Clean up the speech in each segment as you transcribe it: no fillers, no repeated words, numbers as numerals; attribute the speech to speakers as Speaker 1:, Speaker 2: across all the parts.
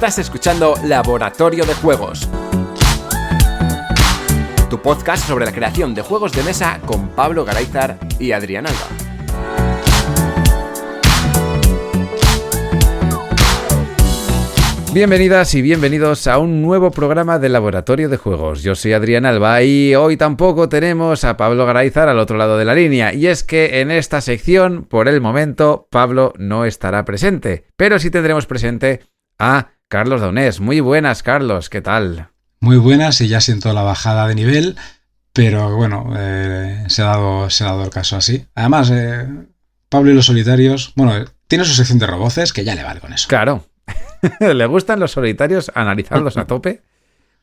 Speaker 1: Estás escuchando Laboratorio de Juegos, tu podcast sobre la creación de juegos de mesa con Pablo Garayzar y Adrián Alba. Bienvenidas y bienvenidos a un nuevo programa de Laboratorio de Juegos. Yo soy Adrián Alba y hoy tampoco tenemos a Pablo Garayzar al otro lado de la línea. Y es que en esta sección, por el momento, Pablo no estará presente. Pero sí tendremos presente a Carlos Daunés. Muy buenas, Carlos, ¿qué tal?
Speaker 2: Muy buenas, y ya siento la bajada de nivel, pero bueno, se ha dado el caso así. Además, Pablo y los solitarios, bueno, tiene su sección de roboces que ya le vale con eso.
Speaker 1: Claro. Le gustan los solitarios, analizarlos a tope,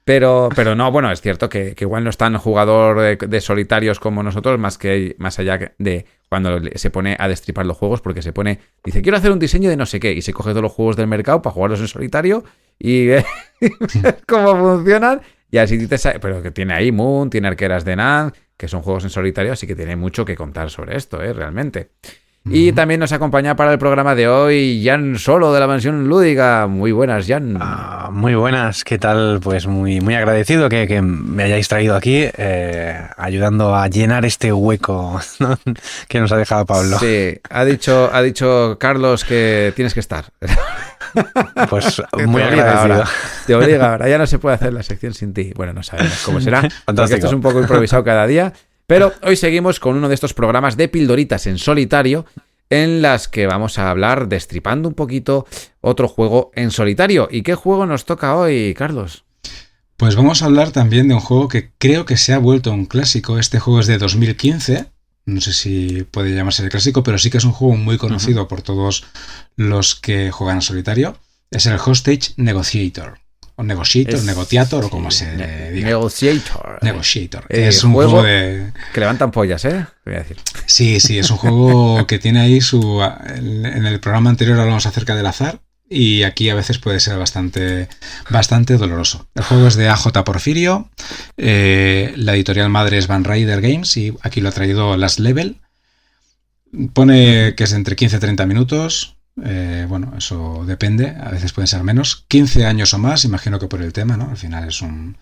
Speaker 1: pero no, bueno, es cierto que igual no es tan jugador de solitarios como nosotros, más allá de cuando se pone a destripar los juegos, porque dice, quiero hacer un diseño de no sé qué, y se coge todos los juegos del mercado para jugarlos en solitario y ver cómo funcionan, y así dices, pero que tiene ahí Moon, tiene Arqueras de Nan, que son juegos en solitario, así que tiene mucho que contar sobre esto, realmente. Y también nos acompaña para el programa de hoy Jan Solo, de la Mansión Lúdica. Muy buenas, Jan.
Speaker 3: Muy buenas, ¿qué tal? Pues muy agradecido que me hayáis traído aquí, ayudando a llenar este hueco, ¿no?, que nos ha dejado Pablo.
Speaker 1: Sí, ha dicho Carlos que tienes que estar.
Speaker 3: Pues muy agradecido.
Speaker 1: Te obliga ahora, ya no se puede hacer la sección sin ti. Bueno, no sabemos cómo será,
Speaker 3: Fantástico.
Speaker 1: Porque esto es un poco improvisado cada día. Pero hoy seguimos con uno de estos programas de pildoritas en solitario en las que vamos a hablar, destripando un poquito, otro juego en solitario. ¿Y qué juego nos toca hoy, Carlos?
Speaker 2: Pues vamos a hablar también de un juego que creo que se ha vuelto un clásico. Este juego es de 2015. No sé si puede llamarse de clásico, pero sí que es un juego muy conocido por todos los que juegan en solitario. Es el Hostage Negotiator. O Negociator, o como se diga. Negotiator.
Speaker 1: Es un juego de... que levantan pollas, voy a decir.
Speaker 2: Sí, es un juego que tiene ahí en el programa anterior hablamos acerca del azar, y aquí a veces puede ser bastante doloroso. El juego es de AJ Porfirio, la editorial madre es Van Ryder Games, y aquí lo ha traído Last Level. Pone que es entre 15 y 30 minutos. Bueno, eso depende, a veces pueden ser menos, 15 años o más, imagino que por el tema, ¿no? Al final es un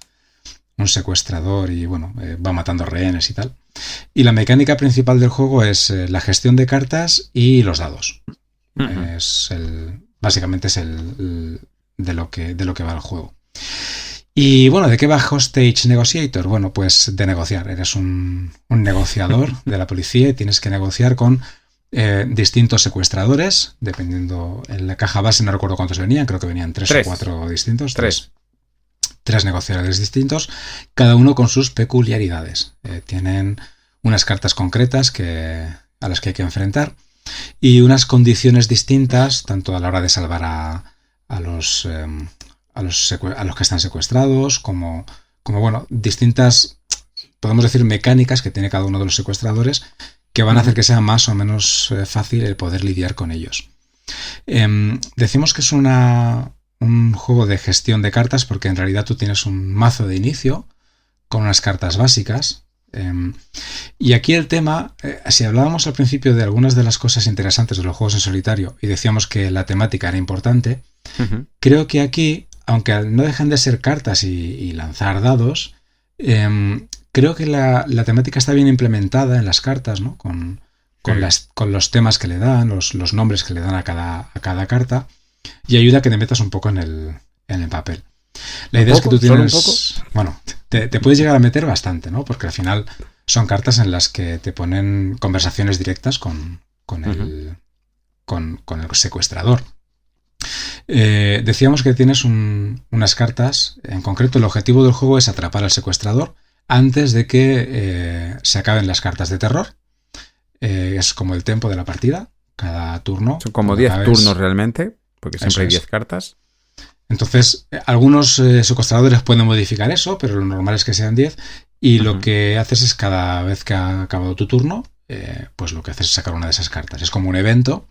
Speaker 2: secuestrador y bueno, va matando rehenes y tal. Y la mecánica principal del juego es la gestión de cartas y los dados. Básicamente es de lo que va el juego. Y bueno, ¿de qué va Hostage Negotiator? Bueno, pues de negociar. Eres un negociador de la policía y tienes que negociar con distintos secuestradores, dependiendo. En la caja base no recuerdo cuántos venían, creo que venían 3 o 4 distintos. Tres negociadores distintos, cada uno con sus peculiaridades. Tienen unas cartas concretas a las que hay que enfrentar y unas condiciones distintas, tanto a la hora de salvar a los que están secuestrados, como bueno, distintas, podemos decir, mecánicas que tiene cada uno de los secuestradores, que van a hacer que sea más o menos fácil el poder lidiar con ellos. Decimos que es un juego de gestión de cartas porque en realidad tú tienes un mazo de inicio con unas cartas básicas. Y aquí el tema, si hablábamos al principio de algunas de las cosas interesantes de los juegos en solitario y decíamos que la temática era importante, creo que aquí, aunque no dejan de ser cartas y lanzar dados, creo que la temática está bien implementada en las cartas, ¿no? Con los temas que le dan, los nombres que le dan a cada carta, y ayuda a que te metas un poco en el papel. La idea es que tú tienes... Bueno, te puedes llegar a meter bastante, ¿no? Porque al final son cartas en las que te ponen conversaciones directas con el secuestrador. Decíamos que tienes unas cartas, en concreto el objetivo del juego es atrapar al secuestrador antes de que se acaben las cartas de terror. Es como el tempo de la partida, cada turno.
Speaker 1: Son como 10 turnos realmente, porque siempre hay 10 cartas.
Speaker 2: Entonces, algunos secuestradores pueden modificar eso, pero lo normal es que sean 10. Y lo que haces es, cada vez que ha acabado tu turno, pues lo que haces es sacar una de esas cartas. Es como un evento,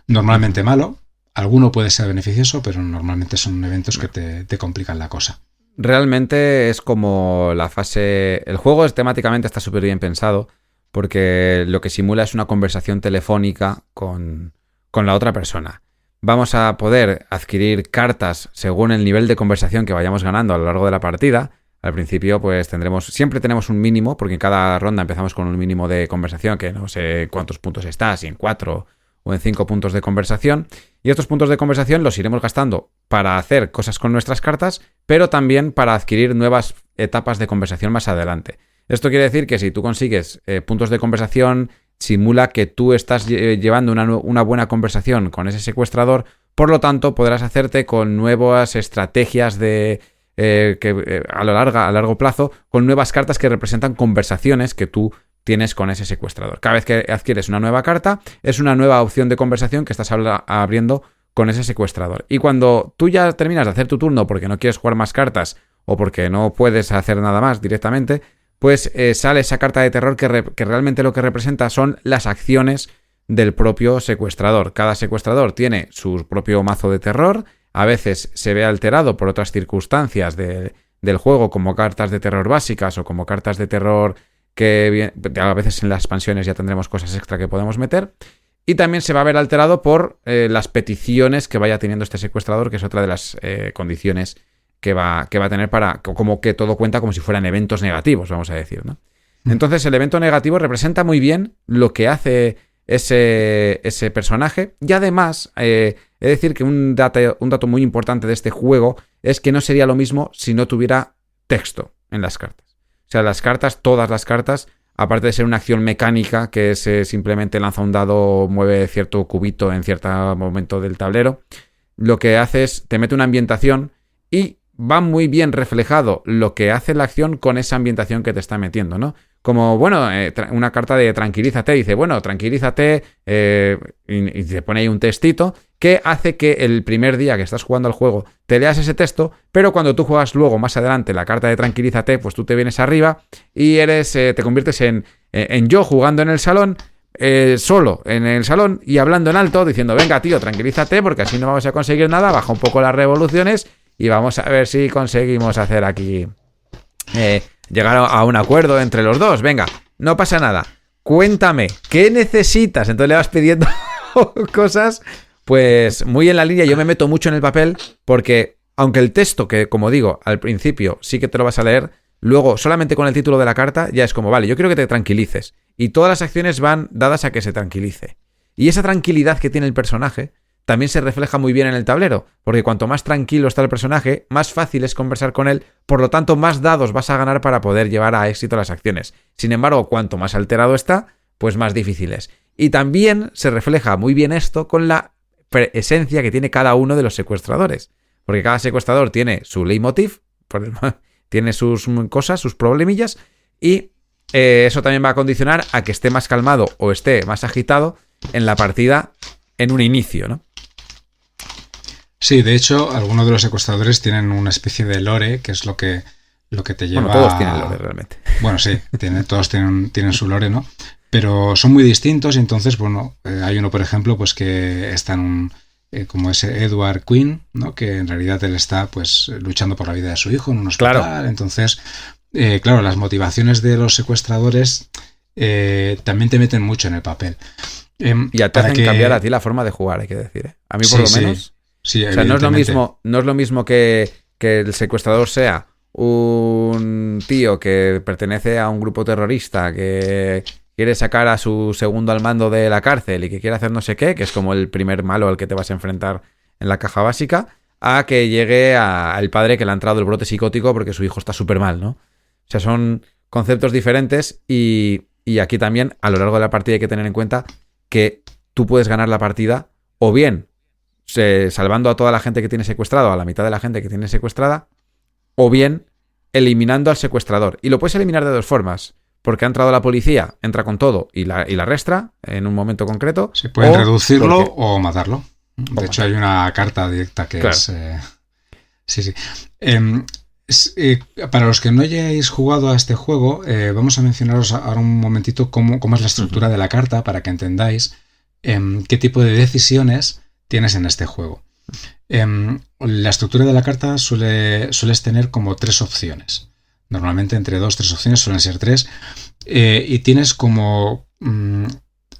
Speaker 2: normalmente malo. Alguno puede ser beneficioso, pero normalmente son eventos que te complican la cosa.
Speaker 1: Realmente es como la fase... El juego temáticamente está súper bien pensado, porque lo que simula es una conversación telefónica con la otra persona. vamos a poder adquirir cartas según el nivel de conversación que vayamos ganando a lo largo de la partida. Al principio, pues siempre tenemos un mínimo, porque en cada ronda empezamos con un mínimo de conversación, que no sé cuántos puntos está, si en 4 o en 5 puntos de conversación. Y estos puntos de conversación los iremos gastando para hacer cosas con nuestras cartas, pero también para adquirir nuevas etapas de conversación más adelante. Esto quiere decir que si tú consigues puntos de conversación, simula que tú estás llevando una buena conversación con ese secuestrador, por lo tanto podrás hacerte con nuevas estrategias a largo plazo, con nuevas cartas que representan conversaciones que tú tienes con ese secuestrador. Cada vez que adquieres una nueva carta, es una nueva opción de conversación que estás abriendo con ese secuestrador. Y cuando tú ya terminas de hacer tu turno porque no quieres jugar más cartas o porque no puedes hacer nada más directamente, pues sale esa carta de terror que realmente lo que representa son las acciones del propio secuestrador. Cada secuestrador tiene su propio mazo de terror. A veces se ve alterado por otras circunstancias del juego, como cartas de terror básicas o como cartas de terror que a veces en las expansiones ya tendremos cosas extra que podemos meter. Y también se va a ver alterado por las peticiones que vaya teniendo este secuestrador, que es otra de las condiciones que va a tener para como que todo cuenta como si fueran eventos negativos, vamos a decir, ¿no? Entonces el evento negativo representa muy bien lo que hace ese personaje. Y además, he de decir que un dato muy importante de este juego es que no sería lo mismo si no tuviera texto en las cartas. O sea, todas las cartas, aparte de ser una acción mecánica, que es simplemente lanza un dado, mueve cierto cubito en cierto momento del tablero, lo que hace es, te mete una ambientación y va muy bien reflejado lo que hace la acción con esa ambientación que te está metiendo, ¿no? Como, bueno, una carta de tranquilízate, dice, bueno, tranquilízate, y te pone ahí un textito que hace que el primer día que estás jugando al juego te leas ese texto, pero cuando tú juegas luego más adelante la carta de tranquilízate, pues tú te vienes arriba y te conviertes en yo jugando en el salón, solo en el salón y hablando en alto, diciendo, venga tío, tranquilízate porque así no vamos a conseguir nada, baja un poco las revoluciones y vamos a ver si conseguimos hacer aquí llegar a un acuerdo entre los dos. Venga, no pasa nada. Cuéntame, ¿qué necesitas? Entonces le vas pidiendo cosas, pues muy en la línea. Yo me meto mucho en el papel porque, aunque el texto, que como digo, al principio sí que te lo vas a leer, luego solamente con el título de la carta ya es como, vale, yo quiero que te tranquilices. Y todas las acciones van dadas a que se tranquilice. Y esa tranquilidad que tiene el personaje también se refleja muy bien en el tablero, porque cuanto más tranquilo está el personaje, más fácil es conversar con él, por lo tanto más dados vas a ganar para poder llevar a éxito las acciones. Sin embargo, cuanto más alterado está, pues más difícil es. Y también se refleja muy bien esto con la esencia que tiene cada uno de los secuestradores, porque cada secuestrador tiene su leitmotiv, tiene sus cosas, sus problemillas, y eso también va a condicionar a que esté más calmado o esté más agitado en la partida en un inicio, ¿no?
Speaker 2: Sí, de hecho, algunos de los secuestradores tienen una especie de lore, que es lo que te lleva...
Speaker 1: Bueno, todos tienen lore, realmente.
Speaker 2: Bueno, sí, todos tienen su lore, ¿no? Pero son muy distintos y entonces, bueno, hay uno, por ejemplo, pues que está en como ese Edward Quinn, ¿no? Que en realidad él está, pues, luchando por la vida de su hijo en un hospital.
Speaker 1: Claro.
Speaker 2: Entonces, claro, las motivaciones de los secuestradores también te meten mucho en el papel.
Speaker 1: Y te hacen cambiar a ti la forma de jugar, hay que decir, ¿eh? A mí por lo menos...
Speaker 2: Sí,
Speaker 1: o sea, no es lo mismo que el secuestrador sea un tío que pertenece a un grupo terrorista que quiere sacar a su segundo al mando de la cárcel y que quiere hacer no sé qué, que es como el primer malo al que te vas a enfrentar en la caja básica, a que llegue al padre que le ha entrado el brote psicótico porque su hijo está súper mal, ¿no? O sea, son conceptos diferentes y aquí también a lo largo de la partida hay que tener en cuenta que tú puedes ganar la partida o bien salvando a toda la gente que tiene secuestrado, a la mitad de la gente que tiene secuestrada, o bien eliminando al secuestrador. Y lo puedes eliminar de dos formas, porque ha entrado la policía, entra con todo y la arrestra en un momento concreto.
Speaker 2: Se puede reducirlo o matarlo. De hecho, hay una carta directa que es... Sí. Para los que no hayáis jugado a este juego, vamos a mencionaros ahora un momentito cómo es la estructura de la carta para que entendáis qué tipo de decisiones tienes en este juego. La estructura de la carta sueles tener como 3 opciones. Normalmente entre 2-3 opciones, suelen ser 3. Y tienes como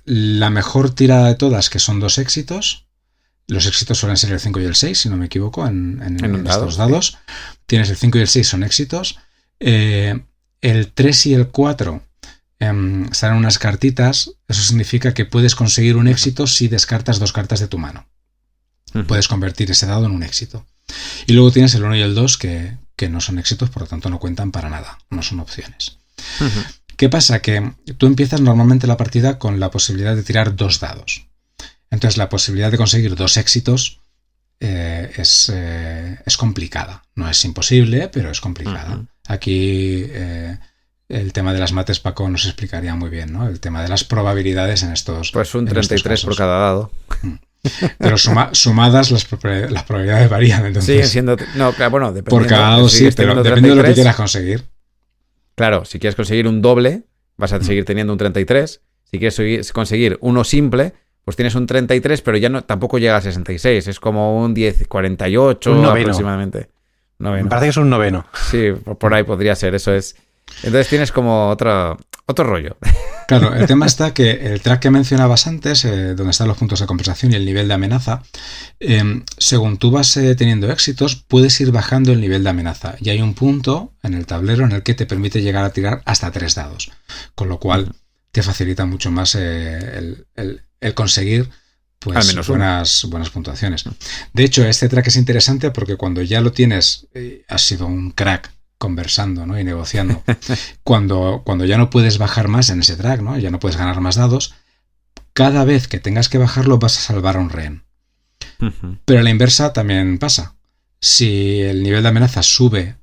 Speaker 2: la mejor tirada de todas, que son 2 éxitos. Los éxitos suelen ser el 5 y el 6, si no me equivoco, en estos
Speaker 1: dado,
Speaker 2: dados. Sí. Tienes el 5 y el 6 son éxitos. El 3 y el 4 salen unas cartitas. Eso significa que puedes conseguir un éxito si descartas 2 cartas de tu mano. Puedes convertir ese dado en un éxito. Y luego tienes el 1 y el 2 que no son éxitos, por lo tanto no cuentan para nada, no son opciones. ¿Qué pasa? Que tú empiezas normalmente la partida con la posibilidad de tirar 2 dados. Entonces la posibilidad de conseguir 2 éxitos es complicada. No es imposible, pero es complicada. Aquí el tema de las mates, Paco nos explicaría muy bien, ¿no? El tema de las probabilidades en estos
Speaker 1: Pues un 33 por cada dado.
Speaker 2: Pero sumadas las probabilidades varían. Entonces,
Speaker 1: siguen siendo... No, claro, bueno, dependiendo.
Speaker 2: Por cada dado sí, pero depende de lo que quieras conseguir.
Speaker 1: Claro, si quieres conseguir un doble, vas a seguir teniendo un 33. Si quieres conseguir uno simple, pues tienes un 33, pero ya tampoco llega a 66. Es como un 48
Speaker 3: un noveno.
Speaker 1: Aproximadamente.
Speaker 3: Me parece que es un noveno.
Speaker 1: Sí, por ahí podría ser, eso es. Entonces tienes como otro rollo.
Speaker 2: Claro, el tema está que el track que mencionabas antes, donde están los puntos de compensación y el nivel de amenaza, según tú vas teniendo éxitos, puedes ir bajando el nivel de amenaza. Y hay un punto en el tablero en el que te permite llegar a tirar hasta 3 dados. Con lo cual te facilita mucho más el conseguir pues,
Speaker 1: al menos
Speaker 2: buenas puntuaciones. De hecho, este track es interesante porque cuando ya lo tienes, has sido un crack conversando, ¿no? Y negociando. Cuando ya no puedes bajar más en ese track, ¿no? Ya no puedes ganar más dados, cada vez que tengas que bajarlo vas a salvar a un rehén. Pero a la inversa también pasa. Si el nivel de amenaza sube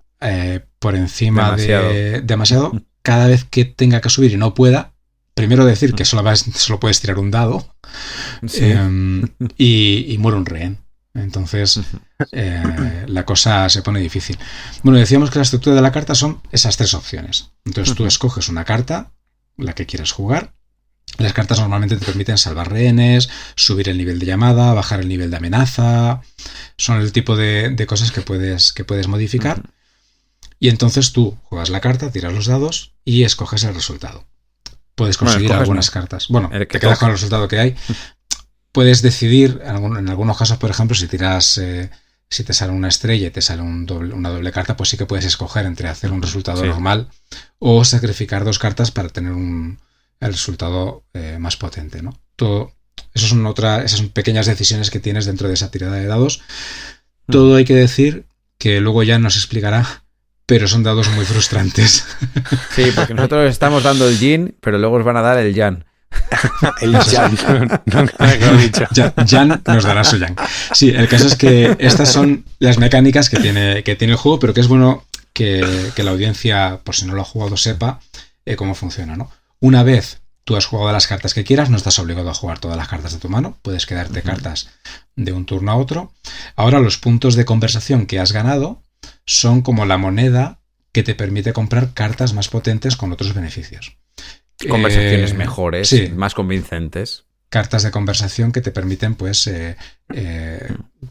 Speaker 2: por encima de demasiado, cada vez que tenga que subir y no pueda, primero decir que solo puedes tirar un dado, sí. y muere un rehén. Entonces la cosa se pone difícil. Bueno, decíamos que la estructura de la carta son esas 3 opciones. Entonces tú escoges una carta, la que quieras jugar. Las cartas normalmente te permiten salvar rehenes, subir el nivel de llamada, bajar el nivel de amenaza. Son el tipo de cosas que puedes modificar. Y entonces tú juegas la carta, tiras los dados y escoges el resultado. Puedes conseguir algunas cartas. Bueno, te quedas con el resultado que hay. Puedes decidir, en algunos casos, por ejemplo, si tiras, si te sale una estrella y te sale una doble carta, pues sí que puedes escoger entre hacer un resultado normal o sacrificar 2 cartas para tener el resultado más potente, ¿no? Esas son pequeñas decisiones que tienes dentro de esa tirada de dados. Todo hay que decir que luego ya nos explicará, pero son dados muy frustrantes.
Speaker 1: Sí, porque nosotros estamos dando el yin, pero luego os van a dar el yang.
Speaker 3: El Jan, nunca lo he dicho.
Speaker 2: Jan nos dará su Jan. Sí, el caso es que estas son las mecánicas que tiene el juego, pero que es bueno que la audiencia, por si no lo ha jugado, sepa cómo funciona, ¿no? Una vez tú has jugado las cartas que quieras, no estás obligado a jugar todas las cartas de tu mano, puedes quedarte cartas de un turno a otro. Ahora los puntos de conversación que has ganado son como la moneda que te permite comprar cartas más potentes con otros beneficios.
Speaker 1: Conversaciones mejores, sí, más convincentes.
Speaker 2: Cartas de conversación que te permiten pues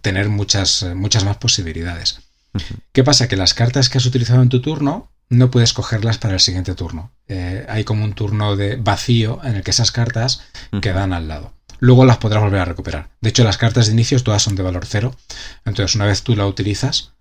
Speaker 2: tener muchas más posibilidades. ¿Qué pasa? Que las cartas que has utilizado en tu turno no puedes cogerlas para el siguiente turno. Hay como un turno de vacío en el que esas cartas quedan al lado. Luego las podrás volver a recuperar. De hecho, las cartas de inicio todas son de valor 0. Entonces, una vez tú la utilizas,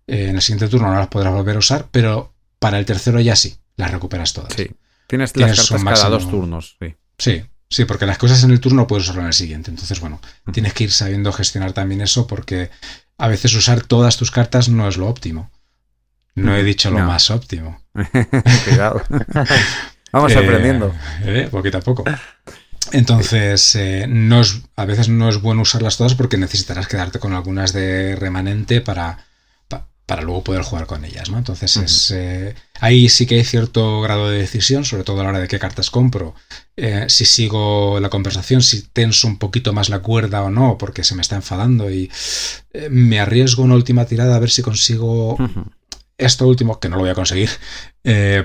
Speaker 2: en el siguiente turno no las podrás volver a usar, pero para el tercero ya sí, las recuperas todas.
Speaker 1: Sí. Tienes las cartas cada 2 turnos.
Speaker 2: Sí, porque las cosas en el turno puedes usarlo en el siguiente. Entonces, bueno, tienes que ir sabiendo gestionar también eso, porque a veces usar todas tus cartas no es lo óptimo. No he dicho lo más óptimo.
Speaker 1: Cuidado. Vamos aprendiendo.
Speaker 2: Poquito a poco. Entonces, a veces no es bueno usarlas todas porque necesitarás quedarte con algunas de remanente para luego poder jugar con ellas, ¿no? Entonces, ahí sí que hay cierto grado de decisión, sobre todo a la hora de qué cartas compro. Si sigo la conversación, si tenso un poquito más la cuerda o no, porque se me está enfadando y me arriesgo una última tirada a ver si consigo esto último, que no lo voy a conseguir,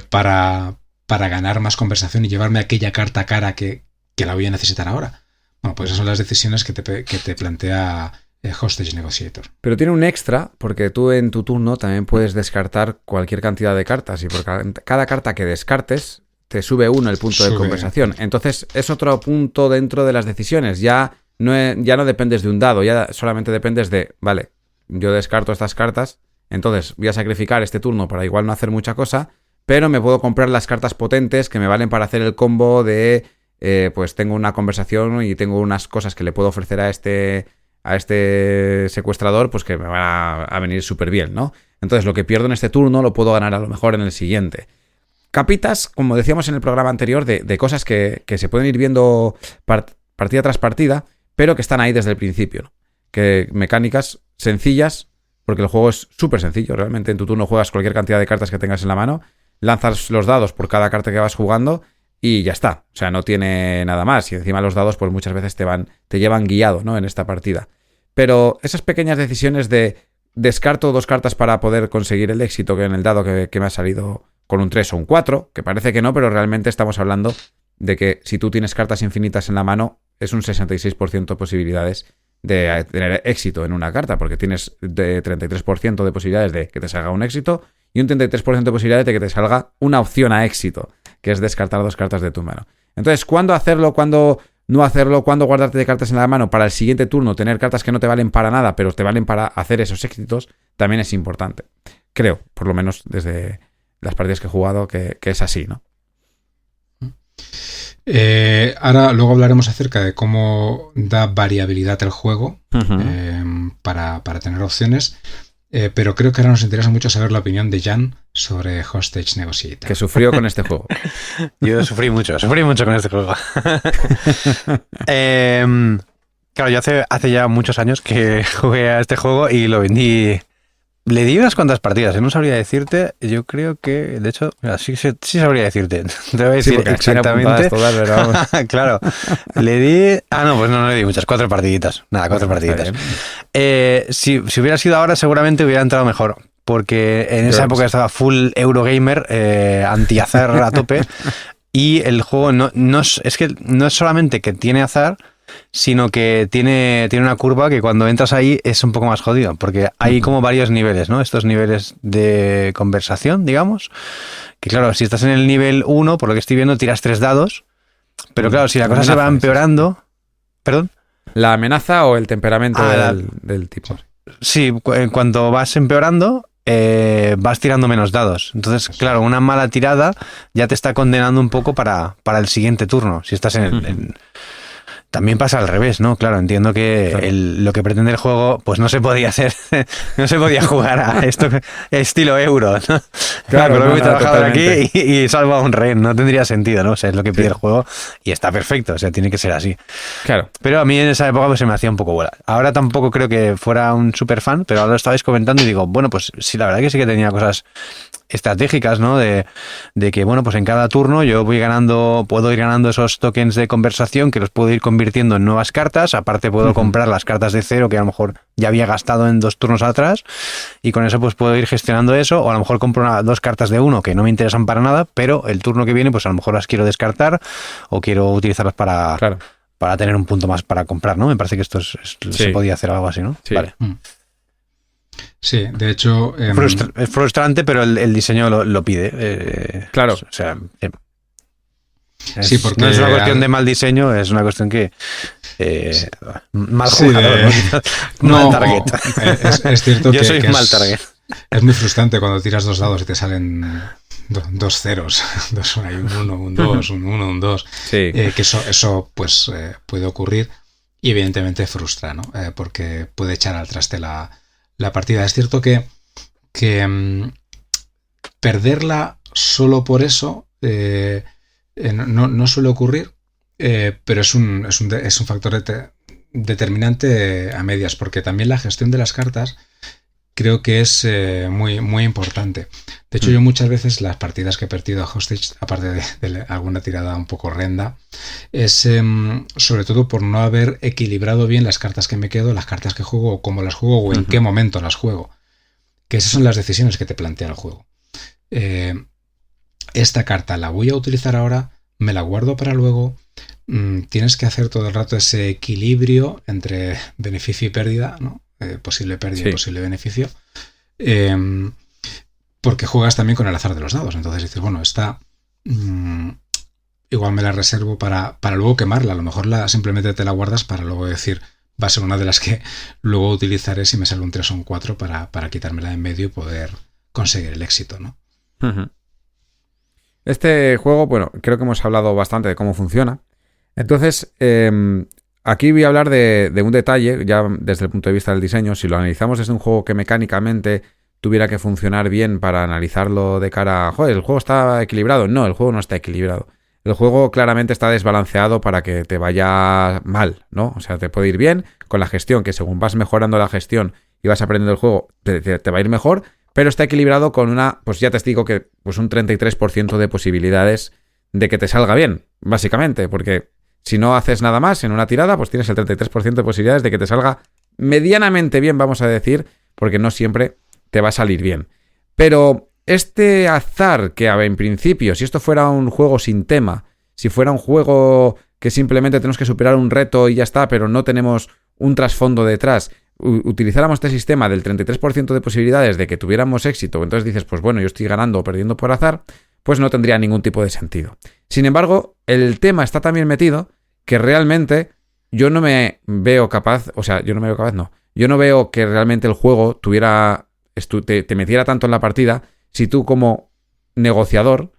Speaker 2: para ganar más conversación y llevarme aquella carta cara que la voy a necesitar ahora. Bueno, pues esas son las decisiones que te plantea Hostage Negotiator.
Speaker 1: Pero tiene un extra, porque tú en tu turno también puedes descartar cualquier cantidad de cartas y por cada carta que descartes te sube 1 el punto de conversación. Entonces es otro punto dentro de las decisiones. Ya ya no dependes de un dado, ya solamente dependes de, vale, yo descarto estas cartas, entonces voy a sacrificar este turno para igual no hacer mucha cosa, pero me puedo comprar las cartas potentes que me valen para hacer el combo de, pues tengo una conversación y tengo unas cosas que le puedo ofrecer a este secuestrador, pues que me van a venir súper bien, ¿no? Entonces lo que pierdo en este turno lo puedo ganar a lo mejor en el siguiente. Capitas, como decíamos en el programa anterior, de cosas que se pueden ir viendo partida tras partida, pero que están ahí desde el principio, ¿no? Que mecánicas sencillas, porque el juego es súper sencillo, realmente en tu turno juegas cualquier cantidad de cartas que tengas en la mano, lanzas los dados por cada carta que vas jugando y ya está, o sea, no tiene nada más, y encima los dados pues muchas veces te llevan guiado, ¿no? En esta partida. Pero esas pequeñas decisiones de descarto 2 cartas para poder conseguir el éxito que en el dado que me ha salido con un 3 o un 4, que parece que no, pero realmente estamos hablando de que si tú tienes cartas infinitas en la mano, es un 66% de posibilidades de tener éxito en una carta, porque tienes de 33% de posibilidades de que te salga un éxito y un 33% de posibilidades de que te salga una opción a éxito, que es descartar 2 cartas de tu mano. Entonces, ¿cuándo hacerlo? ¿Cuándo no hacerlo? ¿Cuándo guardarte de cartas en la mano para el siguiente turno tener cartas que no te valen para nada, pero te valen para hacer esos éxitos? También es importante. Creo, por lo menos desde las partidas que he jugado, que es así, ¿no?
Speaker 2: Ahora luego hablaremos acerca de cómo da variabilidad el juego para tener opciones, pero creo que ahora nos interesa mucho saber la opinión de Jan sobre Hostage Negotiator.
Speaker 1: Que sufrió con este juego.
Speaker 3: Yo sufrí mucho con este juego. Claro, yo hace ya muchos años que jugué a este juego y lo vendí. Le di unas cuantas partidas, no sabría decirte. Yo creo que, de hecho, mira, sí sabría decirte. Te voy a decir exactamente.
Speaker 1: Todas, pero vamos.
Speaker 3: Claro, le di. No le di muchas. 4 partiditas. Nada, 4 partiditas. Si hubiera sido ahora, seguramente hubiera entrado mejor. Porque en esa época estaba full Eurogamer, anti-azar a tope. Y el juego no es solamente que tiene azar, sino que tiene una curva que cuando entras ahí es un poco más jodido, porque hay como varios niveles, ¿no? Estos niveles de conversación, digamos, que claro, si estás en el nivel 1, por lo que estoy viendo, tiras 3 dados, pero claro, si la cosa se va empeorando... ¿Perdón?
Speaker 1: ¿La amenaza o el temperamento del tipo?
Speaker 3: Sí, en cuanto vas empeorando... vas tirando menos dados. Entonces, claro, una mala tirada ya te está condenando un poco para el siguiente turno. Si estás También pasa al revés, ¿no? Claro, entiendo que
Speaker 1: Claro.
Speaker 3: Lo que pretende el juego, pues no se podía hacer, no se podía jugar a esto estilo euro, ¿no?
Speaker 1: Claro,
Speaker 3: Coloco mi trabajador
Speaker 1: totalmente.
Speaker 3: aquí y salvo a un rehén, no tendría sentido, ¿no? O sea, es lo que pide
Speaker 1: Sí.
Speaker 3: el juego y está perfecto, o sea, tiene que ser así.
Speaker 1: Claro.
Speaker 3: Pero a mí en esa época pues se me hacía un poco bola. Ahora tampoco creo que fuera un super fan, pero ahora lo estabais comentando y digo, bueno, pues sí, la verdad que sí que tenía cosas estratégicas, ¿no? De que, bueno, pues en cada turno yo puedo ir ganando esos tokens de conversación que los puedo ir convirtiendo en nuevas cartas. Aparte puedo comprar las cartas de 0 que a lo mejor ya había gastado en 2 turnos atrás y con eso pues puedo ir gestionando eso, o a lo mejor compro 2 cartas de 1 que no me interesan para nada, pero el turno que viene pues a lo mejor las quiero descartar o quiero utilizarlas para tener un punto más para comprar, ¿no? Me parece que esto se podía hacer algo así, ¿no?
Speaker 1: Sí.
Speaker 3: Vale.
Speaker 2: Sí, de hecho...
Speaker 3: Es frustrante, pero el diseño lo pide.
Speaker 1: Claro.
Speaker 3: O sea,
Speaker 2: Sí, porque
Speaker 3: no es una cuestión de mal diseño, es una cuestión que... mal
Speaker 2: Sí,
Speaker 3: jugador, ¿no? Mal target.
Speaker 2: Es cierto
Speaker 3: Yo
Speaker 2: que,
Speaker 3: soy
Speaker 2: que
Speaker 3: mal target.
Speaker 2: es muy frustrante cuando tiras 2 dados y te salen 2 ceros, 2 1 y un 1, un 2, un 1, un 2.
Speaker 1: Sí.
Speaker 2: Que eso pues puede ocurrir y evidentemente frustra, ¿no? Porque puede echar al traste la partida. Es cierto que perderla solo por eso no suele ocurrir, pero es un factor determinante a medias, porque también la gestión de las cartas creo que es muy, muy importante. De hecho, yo muchas veces las partidas que he perdido a Hostage, aparte de alguna tirada un poco horrenda, es sobre todo por no haber equilibrado bien las cartas que me quedo, las cartas que juego, o cómo las juego, o en qué momento las juego. Que esas son las decisiones que te plantea el juego. Esta carta la voy a utilizar ahora, me la guardo para luego. Tienes que hacer todo el rato ese equilibrio entre beneficio y pérdida, ¿no? Posible pérdida y posible beneficio, porque juegas también con el azar de los dados. Entonces dices, bueno, igual me la reservo para luego quemarla. A lo mejor simplemente te la guardas para luego decir, va a ser una de las que luego utilizaré si me sale un 3 o un 4 para quitármela de en medio y poder conseguir el éxito, ¿no?
Speaker 1: Uh-huh. Este juego, bueno, creo que hemos hablado bastante de cómo funciona. Entonces, aquí voy a hablar de un detalle, ya desde el punto de vista del diseño. Si lo analizamos desde un juego que mecánicamente tuviera que funcionar bien para analizarlo de cara a, joder, el juego está equilibrado. No, el juego no está equilibrado. El juego claramente está desbalanceado para que te vaya mal, ¿no? O sea, te puede ir bien con la gestión, que según vas mejorando la gestión y vas aprendiendo el juego, te va a ir mejor, pero está equilibrado con pues ya te digo que pues un 33% de posibilidades de que te salga bien, básicamente, porque si no haces nada más en una tirada, pues tienes el 33% de posibilidades de que te salga medianamente bien, vamos a decir, porque no siempre te va a salir bien. Pero este azar que en principio, si esto fuera un juego sin tema, si fuera un juego que simplemente tenemos que superar un reto y ya está, pero no tenemos un trasfondo detrás, utilizáramos este sistema del 33% de posibilidades de que tuviéramos éxito, entonces dices, pues bueno, yo estoy ganando o perdiendo por azar, pues no tendría ningún tipo de sentido. Sin embargo, el tema está tan bien metido que realmente yo no me veo capaz, yo no veo que realmente el juego te metiera tanto en la partida si tú como negociador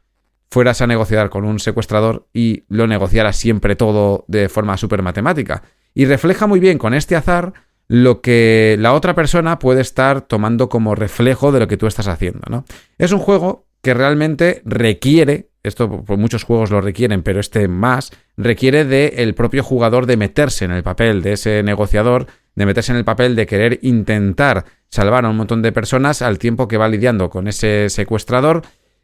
Speaker 1: fueras a negociar con un secuestrador y lo negociaras siempre todo de forma súper matemática. Y refleja muy bien con este azar lo que la otra persona puede estar tomando como reflejo de lo que tú estás haciendo, ¿no? Es un juego que realmente requiere, esto pues muchos juegos lo requieren, pero este más, requiere del propio jugador de meterse en el papel de ese negociador, de meterse en el papel de querer intentar salvar a un montón de personas al tiempo que va lidiando con ese secuestrador,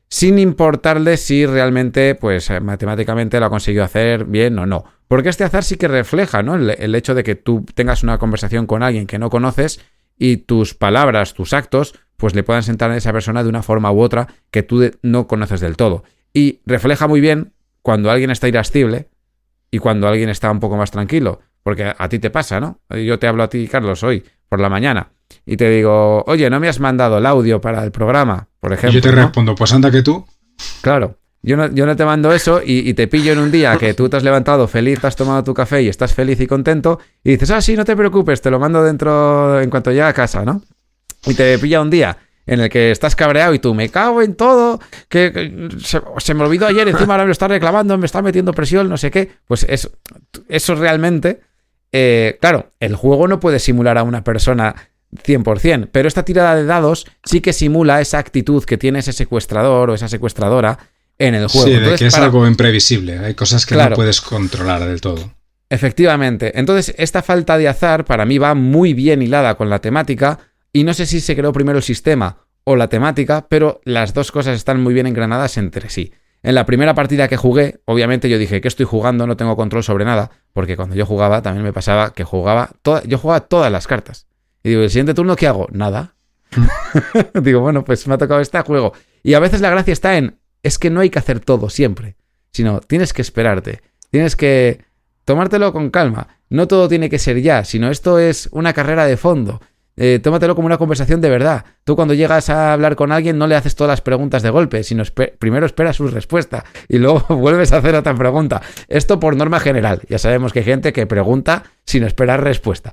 Speaker 1: sin importarle si realmente, pues matemáticamente lo ha conseguido hacer bien o no. Porque este azar sí que refleja, ¿no? El hecho de que tú tengas una conversación con alguien que no conoces y tus palabras, tus actos, pues le puedan sentar a esa persona de una forma u otra que tú no conoces del todo. Y refleja muy bien cuando alguien está irascible y cuando alguien está un poco más tranquilo. Porque a ti te pasa, ¿no? Yo te hablo a ti, Carlos, hoy por la mañana y te digo, oye, ¿no me has mandado el audio para el programa? Por ejemplo.
Speaker 2: Y yo te
Speaker 1: ¿no?
Speaker 2: respondo, pues anda que tú.
Speaker 1: Claro. Yo no te mando eso y te pillo en un día que tú te has levantado feliz, te has tomado tu café y estás feliz y contento y dices, sí, no te preocupes, te lo mando dentro en cuanto llegue a casa, ¿no? Y te pilla un día en el que estás cabreado y tú, me cago en todo, que se me olvidó ayer, encima ahora me lo está reclamando, me está metiendo presión, no sé qué. Pues eso realmente, claro, el juego no puede simular a una persona 100%, pero esta tirada de dados sí que simula esa actitud que tiene ese secuestrador o esa secuestradora en el juego.
Speaker 2: Sí, entonces, que es algo imprevisible, hay cosas que no puedes controlar del todo.
Speaker 1: Efectivamente, entonces esta falta de azar para mí va muy bien hilada con la temática y no sé si se creó primero el sistema o la temática, pero las dos cosas están muy bien engranadas entre sí. En la primera partida que jugué, obviamente yo dije, ¿qué estoy jugando? No tengo control sobre nada, porque cuando yo jugaba también me pasaba que yo jugaba todas las cartas. Y digo, ¿el siguiente turno qué hago? Nada. Digo, bueno, pues me ha tocado este juego. Y a veces la gracia está es que no hay que hacer todo siempre, sino tienes que esperarte, tienes que tomártelo con calma. No todo tiene que ser ya, sino esto es una carrera de fondo. Tómatelo como una conversación de verdad. Tú cuando llegas a hablar con alguien no le haces todas las preguntas de golpe, sino primero esperas su respuesta y luego vuelves a hacer otra pregunta. Esto por norma general. Ya sabemos que hay gente que pregunta sin esperar respuesta,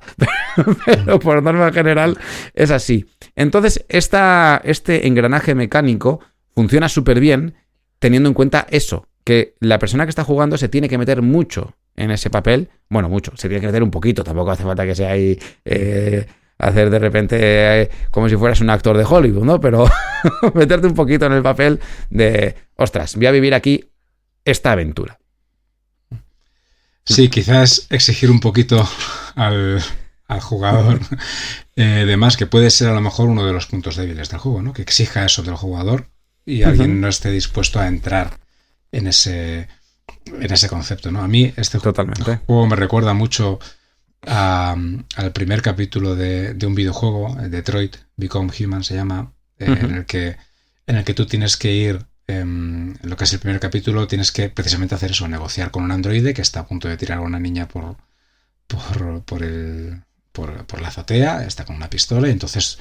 Speaker 1: pero por norma general es así. Entonces este engranaje mecánico funciona súper bien teniendo en cuenta eso, que la persona que está jugando se tiene que meter mucho en ese papel. Bueno, mucho, se tiene que meter un poquito, tampoco hace falta que sea ahí hacer de repente como si fueras un actor de Hollywood, ¿no? Pero meterte un poquito en el papel de, ostras, voy a vivir aquí esta aventura.
Speaker 2: Sí, quizás exigir un poquito al jugador de más, que puede ser a lo mejor uno de los puntos débiles del juego, ¿no? Que exija eso del jugador y alguien no esté dispuesto a entrar en ese concepto, ¿no? A mí este juego me recuerda mucho al primer capítulo de un videojuego, Detroit Become Human se llama, en el que tú tienes que ir, en lo que es el primer capítulo, tienes que precisamente hacer eso, negociar con un androide que está a punto de tirar a una niña por la azotea, está con una pistola, y entonces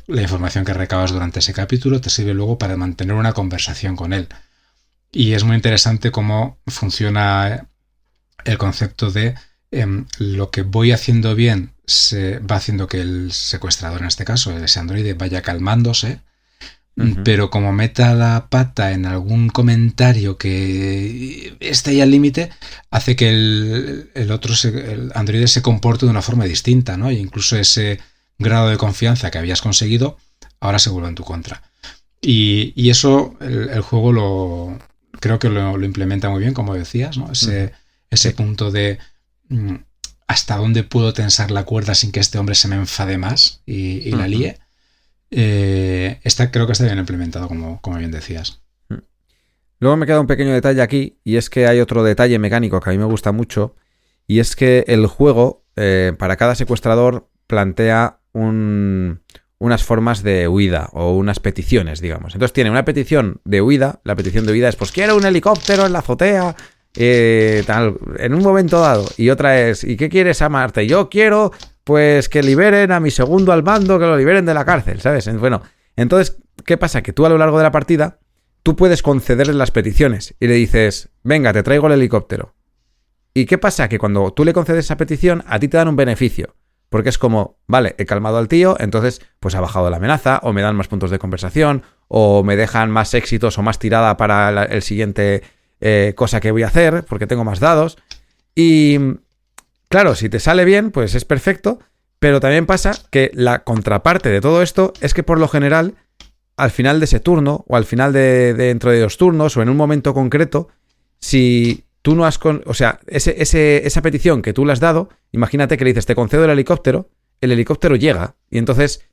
Speaker 2: la información que recabas durante ese capítulo te sirve luego para mantener una conversación con él. Y es muy interesante cómo funciona el concepto de lo que voy haciendo bien se va haciendo que el secuestrador, en este caso, ese androide, vaya calmándose. Pero como meta la pata en algún comentario que esté ahí al límite, hace que el androide se comporte de una forma distinta, ¿no? E incluso ese grado de confianza que habías conseguido ahora se vuelve en tu contra. Y eso el juego creo que lo implementa muy bien, como decías, ¿no? Ese punto de hasta dónde puedo tensar la cuerda sin que este hombre se me enfade más y la líe. Creo que está bien implementado, como bien decías.
Speaker 1: Luego me queda un pequeño detalle aquí, y es que hay otro detalle mecánico que a mí me gusta mucho, y es que el juego, para cada secuestrador, plantea unas formas de huida o unas peticiones, digamos. Entonces tiene una petición de huida. La petición de huida es, pues quiero un helicóptero en la azotea, tal, en un momento dado. Y otra es, ¿y qué quieres a Marte? Yo quiero, pues, que liberen a mi segundo al mando, que lo liberen de la cárcel, ¿sabes? Bueno, entonces, ¿qué pasa? Que tú a lo largo de la partida, tú puedes concederle las peticiones y le dices, venga, te traigo el helicóptero. ¿Y qué pasa? Que cuando tú le concedes esa petición, a ti te dan un beneficio. Porque es como, vale, he calmado al tío, entonces pues ha bajado la amenaza, o me dan más puntos de conversación, o me dejan más éxitos o más tirada para el siguiente cosa que voy a hacer, porque tengo más dados. Y claro, si te sale bien, pues es perfecto, pero también pasa que la contraparte de todo esto es que por lo general, al final de ese turno, o al final de dentro de 2 turnos, o en un momento concreto, si tú no has... o sea, esa petición que tú le has dado, imagínate que le dices, te concedo el helicóptero llega, y entonces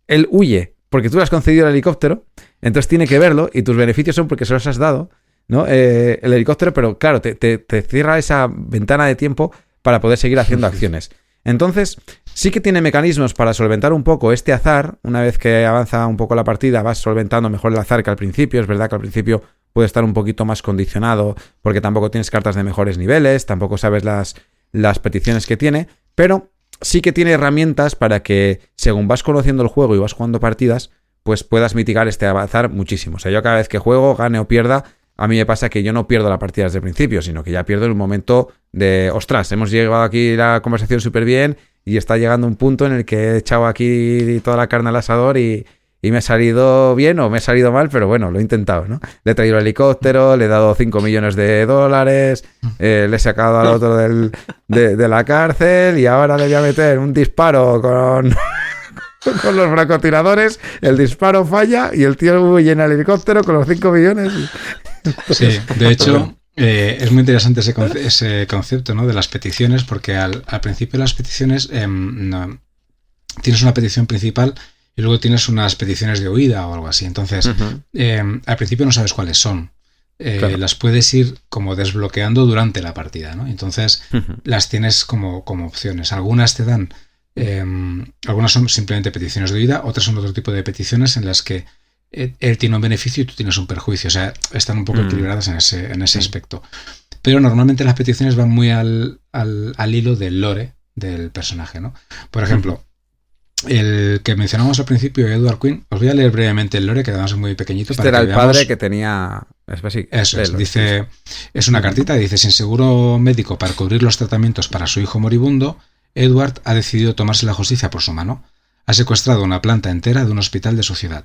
Speaker 1: él huye, porque tú le has concedido el helicóptero, entonces tiene que verlo, y tus beneficios son porque se los has dado, ¿no? El helicóptero, pero claro, te cierra esa ventana de tiempo para poder seguir haciendo acciones. Entonces, sí que tiene mecanismos para solventar un poco este azar. Una vez que avanza un poco la partida, vas solventando mejor el azar que al principio. Es verdad que al principio puede estar un poquito más condicionado porque tampoco tienes cartas de mejores niveles, tampoco sabes las peticiones que tiene, pero sí que tiene herramientas para que, según vas conociendo el juego y vas jugando partidas, pues puedas mitigar este azar muchísimo. O sea, yo cada vez que juego, gane o pierda, a mí me pasa que yo no pierdo la partida desde el principio, sino que ya pierdo en un momento de, ostras, hemos llegado aquí la conversación súper bien y está llegando un punto en el que he echado aquí toda la carne al asador y me ha salido bien o me ha salido mal, pero bueno, lo he intentado, ¿no? Le he traído el helicóptero, le he dado $5 millones, le he sacado al otro de la cárcel y ahora le voy a meter un disparo con los francotiradores, el disparo falla y el tío huye en el helicóptero con los 5 millones.
Speaker 2: Sí, de hecho, es muy interesante ese concepto, ¿no? De las peticiones, porque al principio de las peticiones tienes una petición principal y luego tienes unas peticiones de huida o algo así. Entonces, al principio no sabes cuáles son. Claro. Las puedes ir como desbloqueando durante la partida, ¿no? Entonces, las tienes como opciones. Algunas te dan... algunas son simplemente peticiones de huida, otras son otro tipo de peticiones en las que él tiene un beneficio y tú tienes un perjuicio, o sea, están un poco equilibradas en ese aspecto, pero normalmente las peticiones van muy al hilo del lore del personaje, ¿no? Por ejemplo, el que mencionamos al principio, Edward Quinn, os voy a leer brevemente el lore, que además es muy pequeñito.
Speaker 1: Este era el padre que tenía...
Speaker 2: Eso es, dice, es una cartita, dice, sin seguro médico para cubrir los tratamientos para su hijo moribundo, Edward ha decidido tomarse la justicia por su mano. Ha secuestrado una planta entera de un hospital de su ciudad.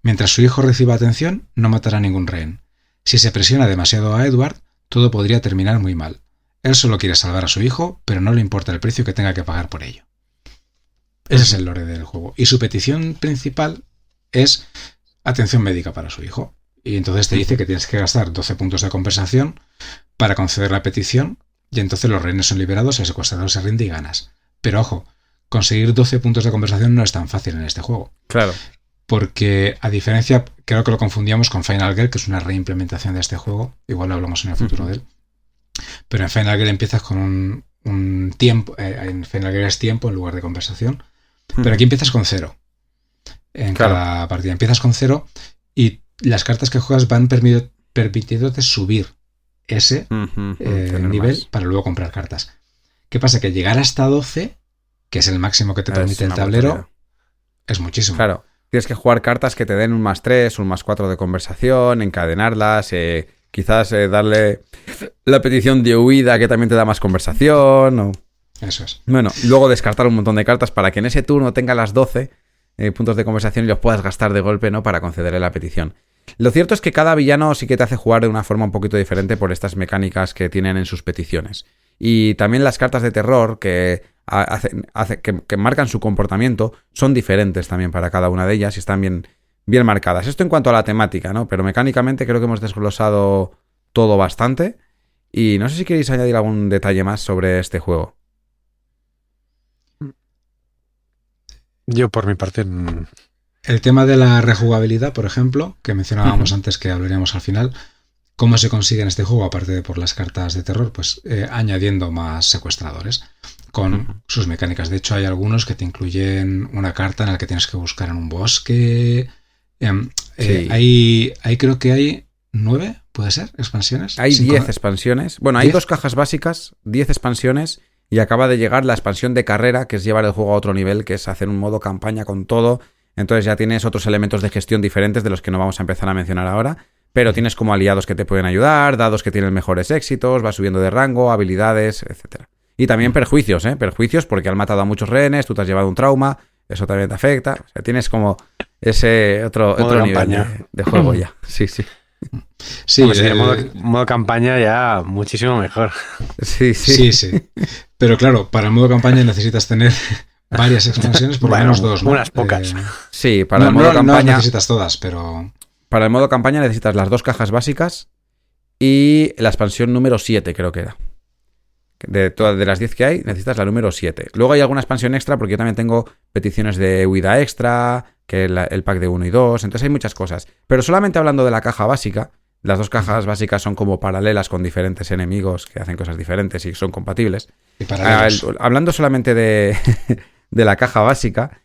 Speaker 2: Mientras su hijo reciba atención, no matará a ningún rehén. Si se presiona demasiado a Edward, todo podría terminar muy mal. Él solo quiere salvar a su hijo, pero no le importa el precio que tenga que pagar por ello. Ese es el lore del juego. Y su petición principal es atención médica para su hijo. Y entonces te dice que tienes que gastar 12 puntos de compensación para conceder la petición. Y entonces los rehenes son liberados, el secuestrador se rinde y ganas. Pero ojo, conseguir 12 puntos de conversación no es tan fácil en este juego.
Speaker 1: Claro.
Speaker 2: Porque a diferencia, creo que lo confundíamos con Final Girl, que es una reimplementación de este juego. Igual lo hablamos en el futuro de él. Pero en Final Girl empiezas con un tiempo. En Final Girl es tiempo en lugar de conversación. Pero aquí empiezas con 0. En cada partida empiezas con 0 y las cartas que juegas van permitiéndote subir ese nivel más para luego comprar cartas. ¿Qué pasa? Que llegar hasta 12, que es el máximo que te permite el tablero, es muchísimo.
Speaker 1: Claro. tienes que jugar cartas que te den un +3, un +4 de conversación, encadenarlas, quizás darle la petición de huida que también te da más conversación. O...
Speaker 2: Eso es.
Speaker 1: Bueno, luego descartar un montón de cartas para que en ese turno tenga las 12 puntos de conversación y los puedas gastar de golpe, ¿no? Para concederle la petición. Lo cierto es que cada villano sí que te hace jugar de una forma un poquito diferente por estas mecánicas que tienen en sus peticiones. Y también las cartas de terror que marcan su comportamiento son diferentes también para cada una de ellas y están bien marcadas. Esto en cuanto a la temática, ¿no? Pero mecánicamente creo que hemos desglosado todo bastante. Y no sé si queréis añadir algún detalle más sobre este juego.
Speaker 3: Yo, por mi parte...
Speaker 2: El tema de la rejugabilidad, por ejemplo, que mencionábamos antes que hablaríamos al final, ¿cómo se consigue en este juego, aparte de por las cartas de terror? Pues añadiendo más secuestradores con sus mecánicas. De hecho, hay algunos que te incluyen una carta en la que tienes que buscar en un bosque.
Speaker 1: Sí.
Speaker 2: Ahí creo que hay 9, ¿puede ser? ¿Expansiones?
Speaker 1: Hay 10 expansiones. Bueno, hay 2 cajas básicas, 10 expansiones, y acaba de llegar la expansión de carrera, que es llevar el juego a otro nivel, que es hacer un modo campaña con todo. Entonces ya tienes otros elementos de gestión diferentes de los que no vamos a empezar a mencionar ahora, pero tienes como aliados que te pueden ayudar, dados que tienen mejores éxitos, vas subiendo de rango, habilidades, etcétera. Y también perjuicios, perjuicios porque han matado a muchos rehenes, tú te has llevado un trauma, eso también te afecta. O sea, tienes como ese otro nivel de juego ya. Sí.
Speaker 3: Sí, modo campaña ya muchísimo mejor.
Speaker 1: Sí.
Speaker 2: Pero claro, para el modo campaña necesitas tener varias expansiones, por lo menos 2, ¿no?
Speaker 3: Unas pocas.
Speaker 1: Sí, para el modo campaña...
Speaker 2: No necesitas todas, pero...
Speaker 1: Para el modo campaña necesitas las 2 cajas básicas y la expansión número 7, creo que era. De las 10 que hay, necesitas la número 7. Luego hay alguna expansión extra, porque yo también tengo peticiones de huida extra, que el pack de 1 y 2, entonces hay muchas cosas. Pero solamente hablando de la caja básica, las 2 cajas básicas son como paralelas con diferentes enemigos que hacen cosas diferentes y son compatibles.
Speaker 2: Y
Speaker 1: hablando solamente de la caja básica,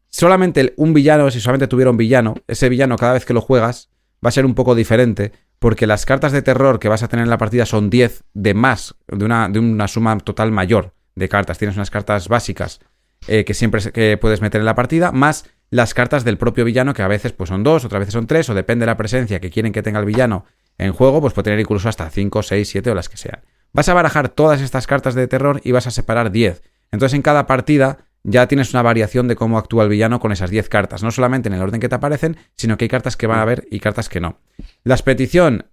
Speaker 1: solamente un villano, si solamente tuviera un villano, ese villano cada vez que lo juegas va a ser un poco diferente, porque las cartas de terror que vas a tener en la partida son 10 de más, de una suma total mayor de cartas. Tienes unas cartas básicas que siempre que puedes meter en la partida, más las cartas del propio villano, que a veces pues son 2, otras veces son 3, o depende de la presencia que quieren que tenga el villano en juego, pues puede tener incluso hasta 5, 6, 7 o las que sean. Vas a barajar todas estas cartas de terror y vas a separar 10. Entonces en cada partida ya tienes una variación de cómo actúa el villano con esas 10 cartas. No solamente en el orden que te aparecen, sino que hay cartas que van a haber y cartas que no. La petición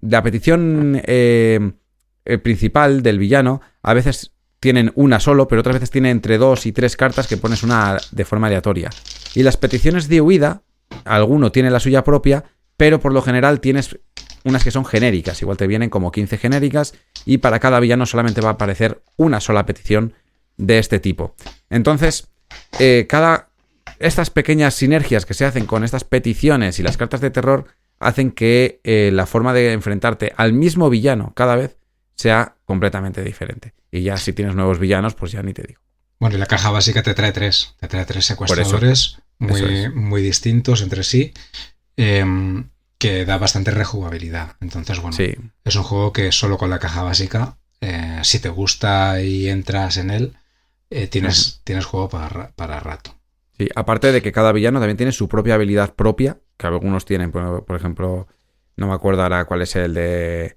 Speaker 1: principal del villano a veces tienen una solo, pero otras veces tiene entre 2 y 3 cartas que pones una de forma aleatoria. Y las peticiones de huida, alguno tiene la suya propia, pero por lo general tienes unas que son genéricas. Igual te vienen como 15 genéricas y para cada villano solamente va a aparecer una sola petición de este tipo. Entonces, estas pequeñas sinergias que se hacen con estas peticiones y las cartas de terror hacen que la forma de enfrentarte al mismo villano cada vez sea completamente diferente. Y ya si tienes nuevos villanos, pues ya ni te digo.
Speaker 2: Bueno, y la caja básica te trae 3. Te trae 3 secuestradores muy distintos entre sí, que da bastante rejugabilidad. Entonces, bueno,
Speaker 1: sí.
Speaker 2: Es un juego que solo con la caja básica, si te gusta y entras en él, tienes juego para rato.
Speaker 1: Sí, aparte de que cada villano también tiene su propia habilidad propia, que algunos tienen, por ejemplo, no me acuerdo ahora cuál es el de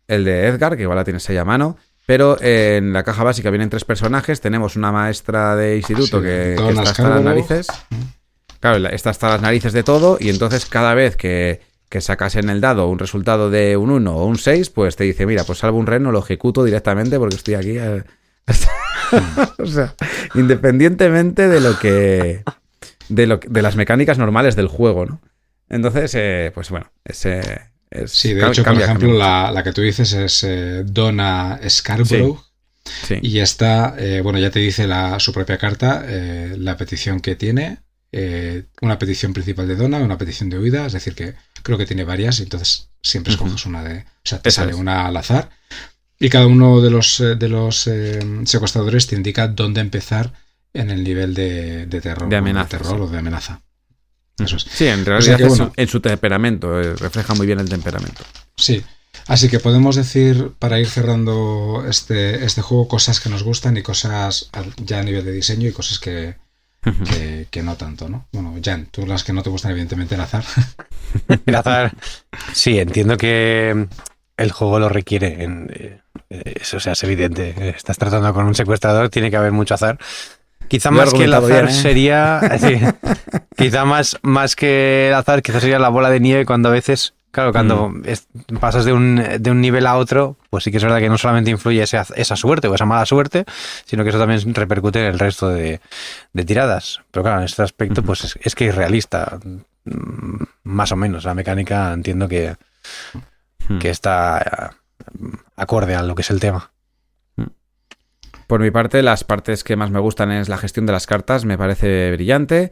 Speaker 1: Edgar, que igual la tienes ahí a mano, pero en la caja básica vienen 3 personajes. Tenemos una maestra de instituto que está hasta las narices. Claro, está hasta las narices de todo, y entonces cada vez que sacas en el dado un resultado de un 1 o un 6, pues te dice, mira, pues salvo un reno, lo ejecuto directamente porque estoy aquí. O sea, independientemente de las mecánicas normales del juego, ¿no? Entonces, pues bueno,
Speaker 2: sí, de hecho, por ejemplo, la que tú dices es Donna Scarborough.
Speaker 1: Sí.
Speaker 2: Y esta, bueno, ya te dice su propia carta, la petición que tiene, una petición principal de Donna, una petición de huida, es decir, que creo que tiene varias, entonces siempre escoges una o sea, te sale una al azar. Y cada uno de los secuestradores te indica dónde empezar en el nivel de terror,
Speaker 1: de amenaza,
Speaker 2: de terror o de amenaza. Eso es.
Speaker 1: Sí, en realidad en su temperamento, refleja muy bien el temperamento.
Speaker 2: Sí, así que podemos decir, para ir cerrando este juego, cosas que nos gustan y cosas ya a nivel de diseño y cosas que que no tanto, ¿no? Bueno, Jan, tú las que no te gustan, evidentemente, el azar.
Speaker 3: El azar, sí, entiendo que el juego lo requiere. Eso, o sea, es evidente. Estás tratando con un secuestrador, tiene que haber mucho azar. Quizá
Speaker 1: Lo he
Speaker 3: más que el
Speaker 1: argumentado
Speaker 3: azar
Speaker 1: bien, ¿eh?
Speaker 3: sería. Sí, quizá más que el azar, quizá sería la bola de nieve cuando a veces. Claro, cuando pasas de un nivel a otro, pues sí que es verdad que no solamente influye esa suerte o esa mala suerte, sino que eso también repercute en el resto de tiradas. Pero claro, en este aspecto, pues es que es realista. Más o menos. La mecánica entiendo que está acorde a lo que es el tema.
Speaker 1: Por mi parte, las partes que más me gustan es la gestión de las cartas, me parece brillante.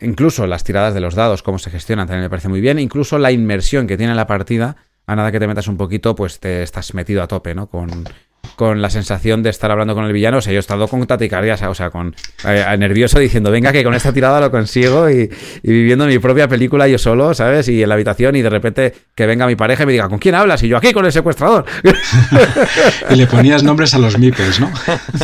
Speaker 1: Incluso las tiradas de los dados, cómo se gestionan, también me parece muy bien. Incluso la inmersión que tiene la partida, a nada que te metas un poquito, pues te estás metido a tope, ¿no? Con la sensación de estar hablando con el villano. O sea, yo he estado con taquicardias, o sea, con nervioso diciendo, venga, que con esta tirada lo consigo, y viviendo mi propia película yo solo, ¿sabes? Y en la habitación, y de repente que venga mi pareja y me diga, ¿con quién hablas? Y yo, aquí con el secuestrador.
Speaker 2: Y le ponías nombres a los meeples, ¿no?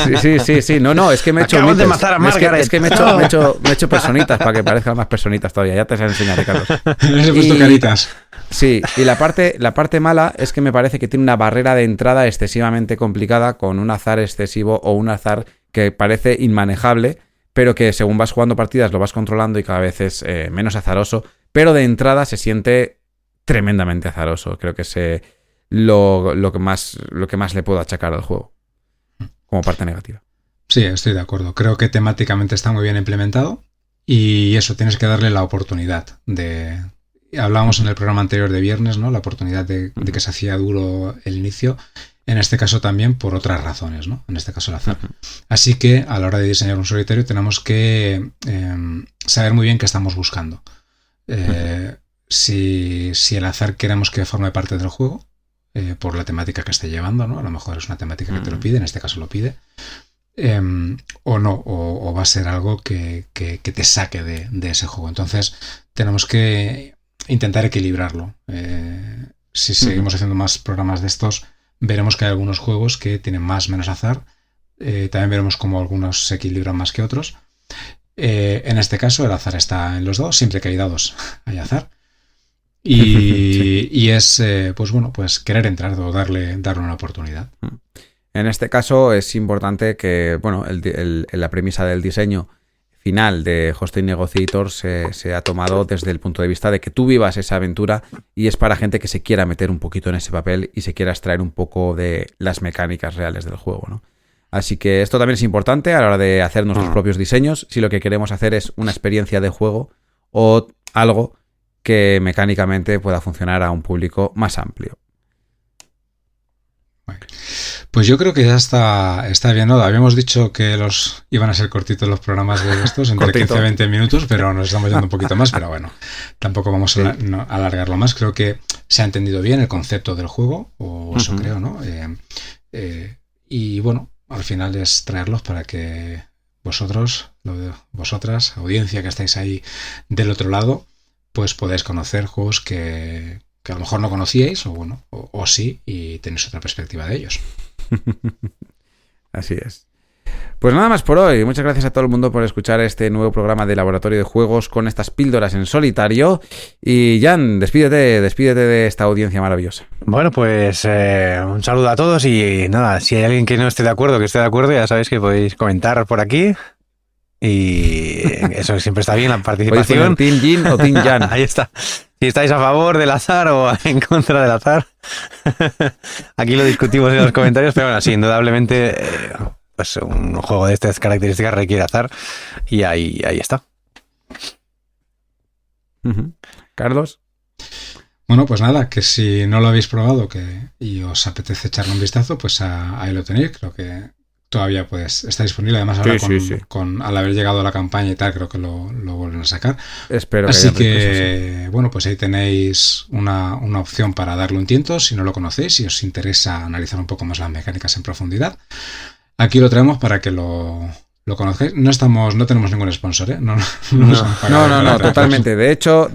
Speaker 1: Sí. No, es que me he hecho
Speaker 3: Acabamos de matar a Margaret.
Speaker 1: Es que me he hecho personitas para que parezcan más personitas todavía. Ya te enseñaré, Carlos.
Speaker 2: Les he puesto caritas.
Speaker 1: Sí, y la parte mala es que me parece que tiene una barrera de entrada excesivamente complicada, con un azar excesivo o un azar que parece inmanejable, pero que según vas jugando partidas lo vas controlando y cada vez es menos azaroso, pero de entrada se siente tremendamente azaroso. Creo que es lo que más le puedo achacar al juego como parte negativa.
Speaker 2: Sí, estoy de acuerdo. Creo que temáticamente está muy bien implementado y eso, tienes que darle la oportunidad de... Hablábamos en el programa anterior de viernes, ¿no? La oportunidad de que se hacía duro el inicio. En este caso también por otras razones, ¿no? En este caso el azar. Así que a la hora de diseñar un solitario tenemos que saber muy bien qué estamos buscando. Si el azar queremos que forme parte del juego, por la temática que esté llevando, ¿no? A lo mejor es una temática que te lo pide, en este caso lo pide. O no, o va a ser algo que te saque de ese juego. Entonces tenemos que intentar equilibrarlo. Si seguimos haciendo más programas de estos, veremos que hay algunos juegos que tienen más o menos azar. También veremos cómo algunos se equilibran más que otros. En este caso el azar está en los dos, siempre que hay dados hay azar. Y es pues querer entrar o darle una oportunidad.
Speaker 1: En este caso es importante que, bueno, la premisa del diseño final de Hosting Negotiator se ha tomado desde el punto de vista de que tú vivas esa aventura, y es para gente que se quiera meter un poquito en ese papel y se quiera extraer un poco de las mecánicas reales del juego, ¿no? Así que esto también es importante a la hora de hacer nuestros propios diseños, si lo que queremos hacer es una experiencia de juego o algo que mecánicamente pueda funcionar a un público más amplio.
Speaker 2: Pues yo creo que ya está bien, ¿no? Habíamos dicho que iban a ser cortitos los programas de estos, entre 15 y 20 minutos, pero nos estamos yendo un poquito más, pero bueno, tampoco vamos a alargarlo más. Creo que se ha entendido bien el concepto del juego, o eso creo, ¿no? Y bueno, al final es traerlos para que vosotras, audiencia que estáis ahí del otro lado, pues podáis conocer juegos que a lo mejor no conocíais, o sí, y tenéis otra perspectiva de ellos.
Speaker 1: Así es. Pues nada más por hoy. Muchas gracias a todo el mundo por escuchar este nuevo programa de Laboratorio de Juegos con estas píldoras en solitario. Y Jan, despídete de esta audiencia maravillosa.
Speaker 3: Bueno, pues un saludo a todos y nada, si hay alguien que no esté de acuerdo, ya sabéis que podéis comentar por aquí. Y eso siempre está bien, la participación.
Speaker 1: Team Jin o Team Jan.
Speaker 3: Ahí está. Si estáis a favor del azar o en contra del azar, aquí lo discutimos en los comentarios, pero bueno, sí, indudablemente pues un juego de estas características requiere azar y ahí está.
Speaker 1: Carlos.
Speaker 2: Bueno, pues nada, que si no lo habéis probado y os apetece echarle un vistazo, pues ahí lo tenéis. Creo que todavía está disponible. Además ahora al haber llegado a la campaña y tal, creo que lo vuelven a sacar.
Speaker 1: Espero
Speaker 2: Así que bueno, pues ahí tenéis una opción para darle un tiento si no lo conocéis, si os interesa analizar un poco más las mecánicas en profundidad. Aquí lo traemos para que lo conozcáis. No tenemos ningún sponsor, ¿eh? No,
Speaker 1: totalmente. De hecho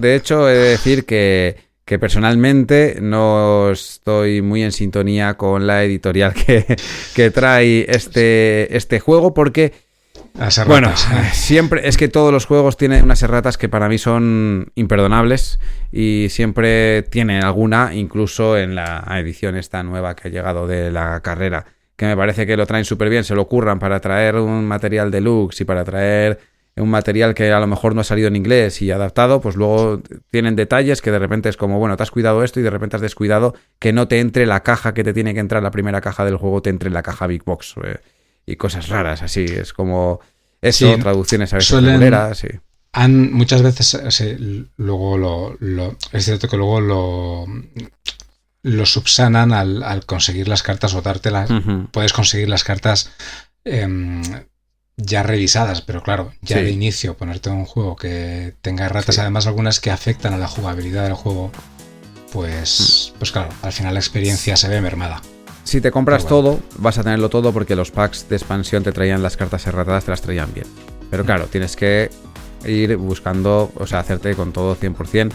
Speaker 1: he de decir que personalmente no estoy muy en sintonía con la editorial que trae este juego, porque
Speaker 2: Las erratas.
Speaker 1: Bueno, siempre es que todos los juegos tienen unas erratas que para mí son imperdonables y siempre tienen alguna, incluso en la edición esta nueva que ha llegado de la carrera, que me parece que lo traen súper bien, se lo curran para traer un material deluxe y para traer un material que a lo mejor no ha salido en inglés y adaptado, pues luego tienen detalles que de repente es como, bueno, te has cuidado esto y de repente has descuidado que no te entre la caja que te tiene que entrar, la primera caja del juego te entre la caja Big Box y cosas raras así, es como eso, sí, traducciones a veces reguleras, sí.
Speaker 2: Muchas veces luego es cierto que luego lo subsanan al conseguir las cartas o dártelas. Puedes conseguir las cartas ya revisadas, pero claro, ya de inicio ponerte un juego que tenga erratas, además algunas que afectan a la jugabilidad del juego, pues claro, al final la experiencia se ve mermada.
Speaker 1: Si te compras todo, vas a tenerlo todo porque los packs de expansión te traían las cartas erratadas, te las traían bien. Pero claro, tienes que ir buscando, o sea, hacerte con todo 100%.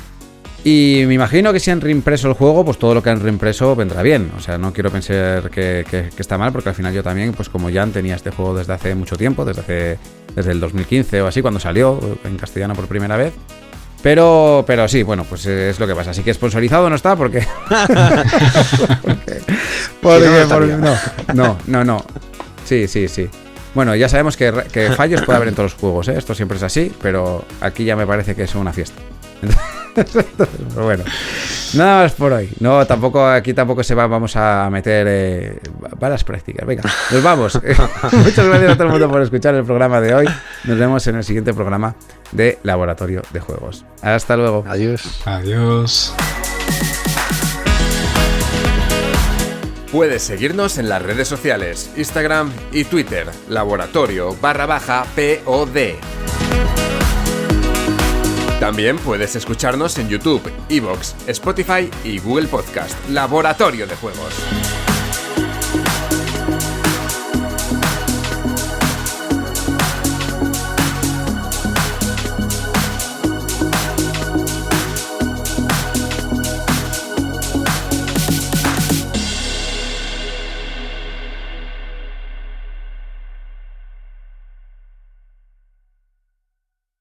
Speaker 1: Y me imagino que si han reimpreso el juego, pues todo lo que han reimpreso vendrá bien. O sea, no quiero pensar que está mal, porque al final yo también, pues como Jan, tenía este juego desde hace mucho tiempo, desde el 2015 o así, cuando salió en castellano por primera vez. Pero sí, bueno, pues es lo que pasa. Así que sponsorizado no está porque... No. Sí. Bueno, ya sabemos que fallos puede haber en todos los juegos, ¿eh? Esto siempre es así, pero aquí ya me parece que es una fiesta. Entonces, bueno, nada más por hoy. No, aquí tampoco vamos a meter balas prácticas. Venga, nos vamos. Muchas gracias a todo el mundo por escuchar el programa de hoy. Nos vemos en el siguiente programa de Laboratorio de Juegos. Hasta luego.
Speaker 2: Adiós.
Speaker 4: Puedes seguirnos en las redes sociales, Instagram y Twitter, laboratorio_POD. También puedes escucharnos en YouTube, iVoox, Spotify y Google Podcast, Laboratorio de Juegos.